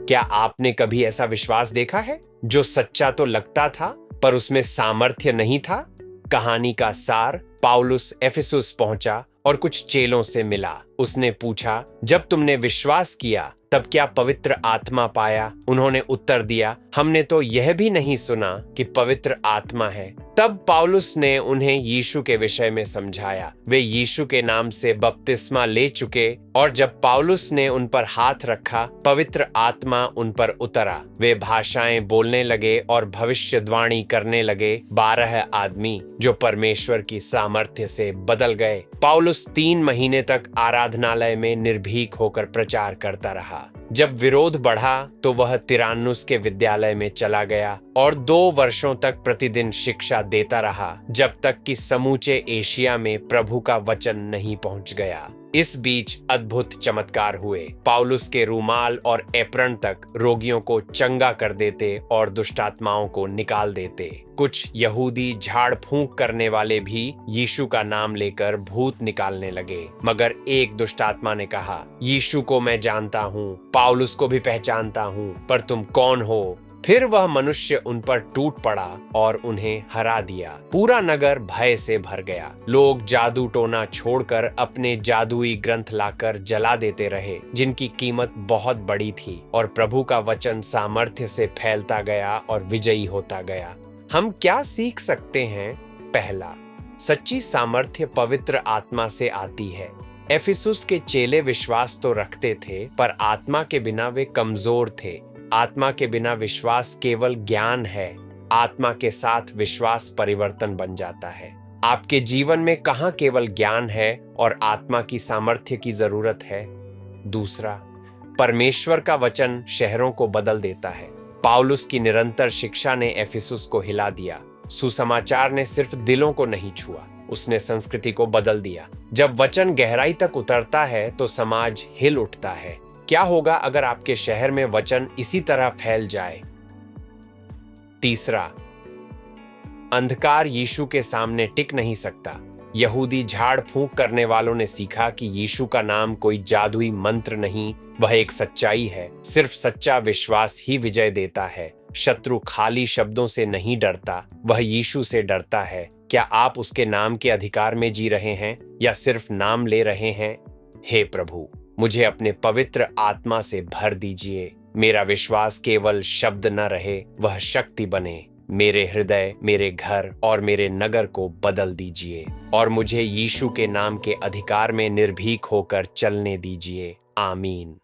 क्या आपने कभी ऐसा विश्वास देखा है जो सच्चा तो लगता था पर उसमें सामर्थ्य नहीं था? कहानी का सार, पौलुस एफिसुस पहुंचा और कुछ चेलों से मिला। उसने पूछा, जब तुमने विश्वास किया तब क्या पवित्र आत्मा पाया? उन्होंने उत्तर दिया, हमने तो यह भी नहीं सुना कि पवित्र आत्मा है। तब पौलुस ने उन्हें यीशु के विषय में समझाया। वे यीशु के नाम से बपतिस्मा ले चुके और जब पौलुस ने उन पर हाथ रखा, पवित्र आत्मा उन पर उतरा। वे भाषाएं बोलने लगे और भविष्यवाणी करने लगे। 12 आदमी जो परमेश्वर की सामर्थ्य से बदल गए। पौलुस 3 महीने तक आराधनालय में निर्भीक होकर प्रचार करता रहा। जब विरोध बढ़ा तो वह तिरानुस के विद्यालय में चला गया और 2 वर्षों तक प्रतिदिन शिक्षा देता रहा, जब तक कि समूचे एशिया में प्रभु का वचन नहीं पहुंच गया। इस बीच अद्भुत चमत्कार हुए। पौलुस के रूमाल और एप्रन तक रोगियों को चंगा कर देते और दुष्टात्माओं को निकाल देते। कुछ यहूदी झाड़ फूंक करने वाले भी यीशु का नाम लेकर भूत निकालने लगे। मगर एक दुष्टात्मा ने कहा, यीशु को मैं जानता हूँ, पौलुस को भी पहचानता हूँ, पर तुम कौन हो? फिर वह मनुष्य उन पर टूट पड़ा और उन्हें हरा दिया। पूरा नगर भय से भर गया। लोग जादू टोना छोड़कर अपने जादुई ग्रंथ लाकर जला देते रहे, जिनकी कीमत बहुत बड़ी थी, और प्रभु का वचन सामर्थ्य से फैलता गया और विजयी होता गया। हम क्या सीख सकते हैं? पहला, सच्ची सामर्थ्य पवित्र आत्मा से आती है। एफिसुस के चेले विश्वास तो रखते थे, पर आत्मा के बिना वे कमजोर थे। आत्मा के बिना विश्वास केवल ज्ञान है। आत्मा के साथ विश्वास परिवर्तन बन जाता है। आपके जीवन में कहां केवल ज्ञान है और आत्मा की सामर्थ्य की जरूरत है? दूसरा, परमेश्वर का वचन शहरों को बदल देता है। पौलुस की निरंतर शिक्षा ने एफिसुस को हिला दिया। सुसमाचार ने सिर्फ दिलों को नहीं छुआ, उसने संस्कृति को बदल दिया। जब वचन गहराई तक उतरता है तो समाज हिल उठता है। क्या होगा अगर आपके शहर में वचन इसी तरह फैल जाए? तीसरा, अंधकार यीशु के सामने टिक नहीं सकता। यहूदी झाड़ फूंक करने वालों ने सीखा कि यीशु का नाम कोई जादुई मंत्र नहीं, वह एक सच्चाई है। सिर्फ सच्चा विश्वास ही विजय देता है। शत्रु खाली शब्दों से नहीं डरता, वह यीशु से डरता है। क्या आप उसके नाम के अधिकार में जी रहे हैं या सिर्फ नाम ले रहे हैं? हे प्रभु, मुझे अपने पवित्र आत्मा से भर दीजिए। मेरा विश्वास केवल शब्द न रहे, वह शक्ति बने। मेरे हृदय, मेरे घर और मेरे नगर को बदल दीजिए और मुझे यीशु के नाम के अधिकार में निर्भीक होकर चलने दीजिए। आमीन।